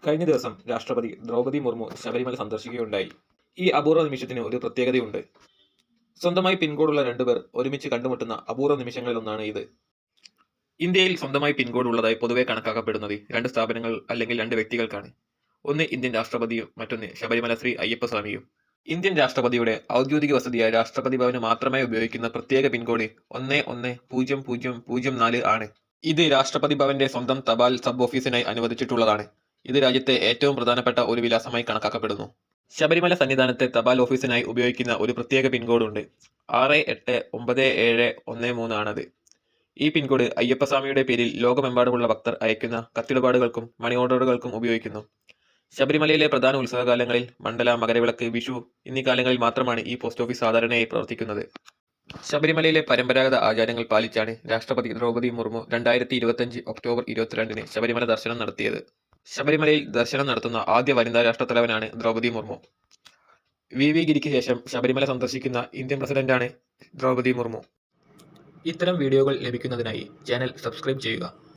കഴിഞ്ഞ ദിവസം രാഷ്ട്രപതി ദ്രൗപദി മുർമു ശബരിമല സന്ദർശിക്കുകയുണ്ടായി. ഈ അപൂർവ നിമിഷത്തിന് ഒരു പ്രത്യേകതയുണ്ട്. സ്വന്തമായി പിൻകോഡുള്ള രണ്ടുപേർ ഒരുമിച്ച് കണ്ടുമുട്ടുന്ന അപൂർവ നിമിഷങ്ങളിലൊന്നാണ് ഇത്. ഇന്ത്യയിൽ സ്വന്തമായി പിൻകോഡ് ഉള്ളതായി പൊതുവെ കണക്കാക്കപ്പെടുന്നത് രണ്ട് സ്ഥാപനങ്ങൾ അല്ലെങ്കിൽ രണ്ട് വ്യക്തികൾക്കാണ്. ഒന്ന് ഇന്ത്യൻ രാഷ്ട്രപതിയും മറ്റൊന്ന് ശബരിമല ശ്രീ അയ്യപ്പസ്വാമിയും. ഇന്ത്യൻ രാഷ്ട്രപതിയുടെ ഔദ്യോഗിക വസതിയായ രാഷ്ട്രപതി ഭവന് മാത്രമായി ഉപയോഗിക്കുന്ന പ്രത്യേക പിൻകോഡ് 110004 ആണ്. ഇത് രാഷ്ട്രപതി ഭവന്റെ സ്വന്തം തപാൽ സബ് ഓഫീസിനായി അനുവദിച്ചിട്ടുള്ളതാണ്. ഇത് രാജ്യത്തെ ഏറ്റവും പ്രധാനപ്പെട്ട ഒരു വിലാസമായി കണക്കാക്കപ്പെടുന്നു. ശബരിമല സന്നിധാനത്തെ തപാൽ ഓഫീസിനായി ഉപയോഗിക്കുന്ന ഒരു പ്രത്യേക പിൻകോഡ് ഉണ്ട്. 689713 ആണത്. ഈ പിൻകോഡ് അയ്യപ്പസ്വാമിയുടെ പേരിൽ ലോകമെമ്പാടുമുള്ള ഭക്തർ അയക്കുന്ന കത്തിടപാടുകൾക്കും മണി ഓർഡറുകൾക്കും ഉപയോഗിക്കുന്നു. ശബരിമലയിലെ പ്രധാന ഉത്സവകാലങ്ങളിൽ മണ്ഡല, മകരവിളക്ക്, വിഷു എന്നീ കാലങ്ങളിൽ മാത്രമാണ് ഈ പോസ്റ്റ് ഓഫീസ് സാധാരണയായി പ്രവർത്തിക്കുന്നത്. ശബരിമലയിലെ പരമ്പരാഗത ആചാരങ്ങൾ പാലിച്ചാണ് രാഷ്ട്രപതി ദ്രൗപദി മുർമു 2025 ഒക്ടോബർ 22 ശബരിമല ദർശനം നടത്തിയത്. ശബരിമലയിൽ ദർശനം നടത്തുന്ന ആദ്യ വനിതാ രാഷ്ട്രത്തലവനാണ് ദ്രൗപദി മുർമു. വി ഗിരിക്ക് ശേഷം ശബരിമല സന്ദർശിക്കുന്ന ഇന്ത്യൻ പ്രസിഡന്റാണ് ദ്രൗപദി മുർമു. ഇത്തരം വീഡിയോകൾ ലഭിക്കുന്നതിനായി ചാനൽ സബ്സ്ക്രൈബ് ചെയ്യുക.